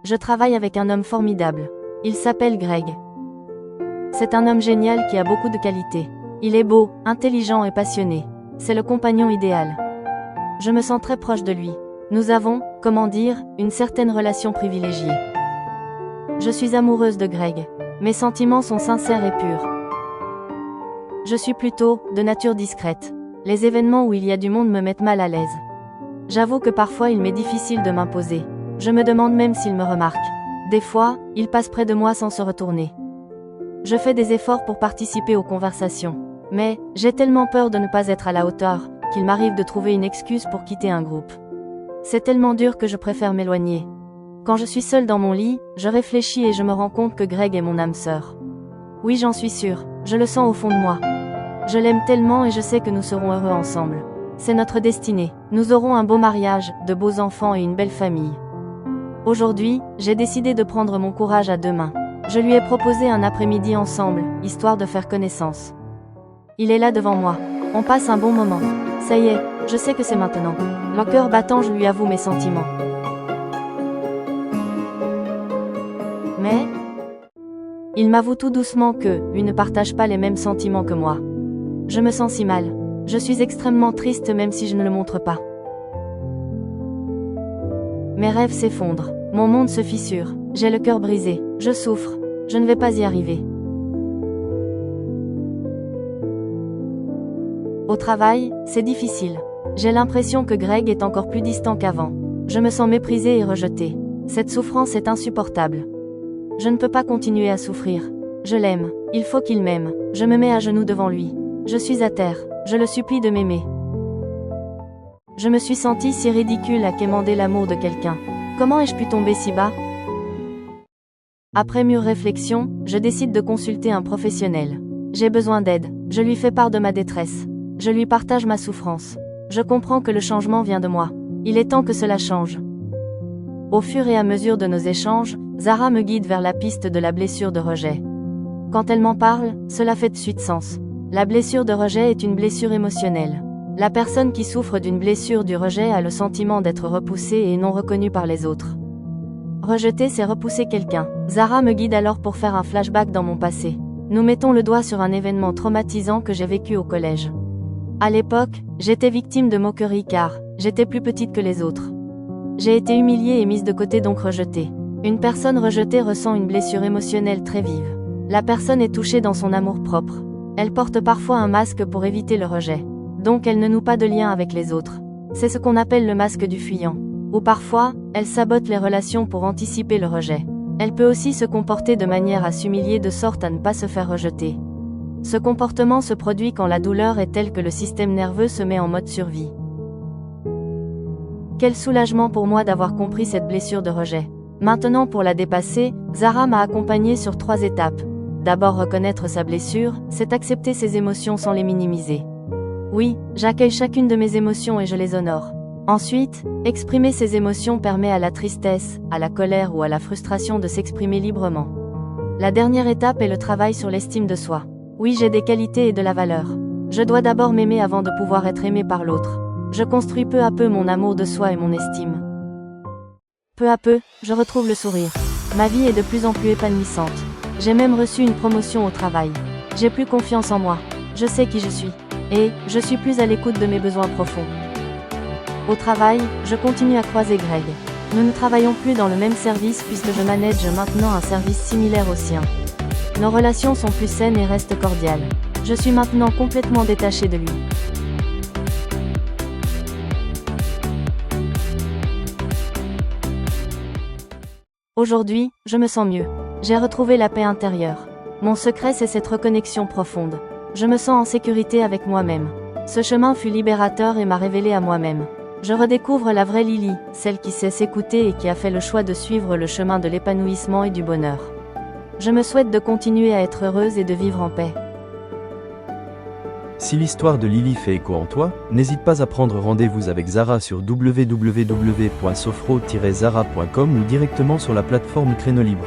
Je travaille avec un homme formidable. Il s'appelle Greg. C'est un homme génial qui a beaucoup de qualités. Il est beau, intelligent et passionné. C'est le compagnon idéal. Je me sens très proche de lui. Nous avons, comment dire, une certaine relation privilégiée. Je suis amoureuse de Greg. Mes sentiments sont sincères et purs. Je suis plutôt, de nature discrète. Les événements où il y a du monde me mettent mal à l'aise. J'avoue que parfois il m'est difficile de m'imposer. Je me demande même s'il me remarque. Des fois, il passe près de moi sans se retourner. Je fais des efforts pour participer aux conversations. Mais, j'ai tellement peur de ne pas être à la hauteur, qu'il m'arrive de trouver une excuse pour quitter un groupe. C'est tellement dur que je préfère m'éloigner. Quand je suis seule dans mon lit, je réfléchis et je me rends compte que Greg est mon âme sœur. Oui, j'en suis sûre, je le sens au fond de moi. Je l'aime tellement et je sais que nous serons heureux ensemble. C'est notre destinée. Nous aurons un beau mariage, de beaux enfants et une belle famille. Aujourd'hui, j'ai décidé de prendre mon courage à deux mains. Je lui ai proposé un après-midi ensemble, histoire de faire connaissance. Il est là devant moi. On passe un bon moment. Ça y est, je sais que c'est maintenant. Mon cœur battant, je lui avoue mes sentiments. Mais il m'avoue tout doucement que lui ne partage pas les mêmes sentiments que moi. Je me sens si mal. Je suis extrêmement triste même si je ne le montre pas. Mes rêves s'effondrent. Mon monde se fissure. J'ai le cœur brisé. Je souffre. Je ne vais pas y arriver. Au travail, c'est difficile. J'ai l'impression que Greg est encore plus distant qu'avant. Je me sens méprisée et rejetée. Cette souffrance est insupportable. Je ne peux pas continuer à souffrir. Je l'aime. Il faut qu'il m'aime. Je me mets à genoux devant lui. Je suis à terre. Je le supplie de m'aimer. Je me suis sentie si ridicule à quémander l'amour de quelqu'un. Comment ai-je pu tomber si bas? Après mûre réflexion, je décide de consulter un professionnel. J'ai besoin d'aide. Je lui fais part de ma détresse. Je lui partage ma souffrance. Je comprends que le changement vient de moi. Il est temps que cela change. Au fur et à mesure de nos échanges, Zara me guide vers la piste de la blessure de rejet. Quand elle m'en parle, cela fait de suite sens. La blessure de rejet est une blessure émotionnelle. La personne qui souffre d'une blessure du rejet a le sentiment d'être repoussée et non reconnue par les autres. Rejeter, c'est repousser quelqu'un. Zara me guide alors pour faire un flashback dans mon passé. Nous mettons le doigt sur un événement traumatisant que j'ai vécu au collège. À l'époque, j'étais victime de moqueries car j'étais plus petite que les autres. J'ai été humiliée et mise de côté, donc rejetée. Une personne rejetée ressent une blessure émotionnelle très vive. La personne est touchée dans son amour-propre. Elle porte parfois un masque pour éviter le rejet. Donc elle ne noue pas de lien avec les autres. C'est ce qu'on appelle le masque du fuyant. Ou parfois, elle sabote les relations pour anticiper le rejet. Elle peut aussi se comporter de manière à s'humilier de sorte à ne pas se faire rejeter. Ce comportement se produit quand la douleur est telle que le système nerveux se met en mode survie. Quel soulagement pour moi d'avoir compris cette blessure de rejet. Maintenant, pour la dépasser, Zara m'a accompagnée sur 3 étapes. D'abord, reconnaître sa blessure, c'est accepter ses émotions sans les minimiser. Oui, j'accueille chacune de mes émotions et je les honore. Ensuite, exprimer ces émotions permet à la tristesse, à la colère ou à la frustration de s'exprimer librement. La dernière étape est le travail sur l'estime de soi. Oui, j'ai des qualités et de la valeur. Je dois d'abord m'aimer avant de pouvoir être aimé par l'autre. Je construis peu à peu mon amour de soi et mon estime. Peu à peu, je retrouve le sourire. Ma vie est de plus en plus épanouissante. J'ai même reçu une promotion au travail. J'ai plus confiance en moi. Je sais qui je suis. Et, je suis plus à l'écoute de mes besoins profonds. Au travail, je continue à croiser Greg. Nous ne travaillons plus dans le même service puisque je manage maintenant un service similaire au sien. Nos relations sont plus saines et restent cordiales. Je suis maintenant complètement détachée de lui. Aujourd'hui, je me sens mieux. J'ai retrouvé la paix intérieure. Mon secret, c'est cette reconnexion profonde. Je me sens en sécurité avec moi-même. Ce chemin fut libérateur et m'a révélé à moi-même. Je redécouvre la vraie Lily, celle qui sait s'écouter et qui a fait le choix de suivre le chemin de l'épanouissement et du bonheur. Je me souhaite de continuer à être heureuse et de vivre en paix. Si l'histoire de Lily fait écho en toi, n'hésite pas à prendre rendez-vous avec Zara sur www.sophro-zara.com ou directement sur la plateforme Créneau Libre.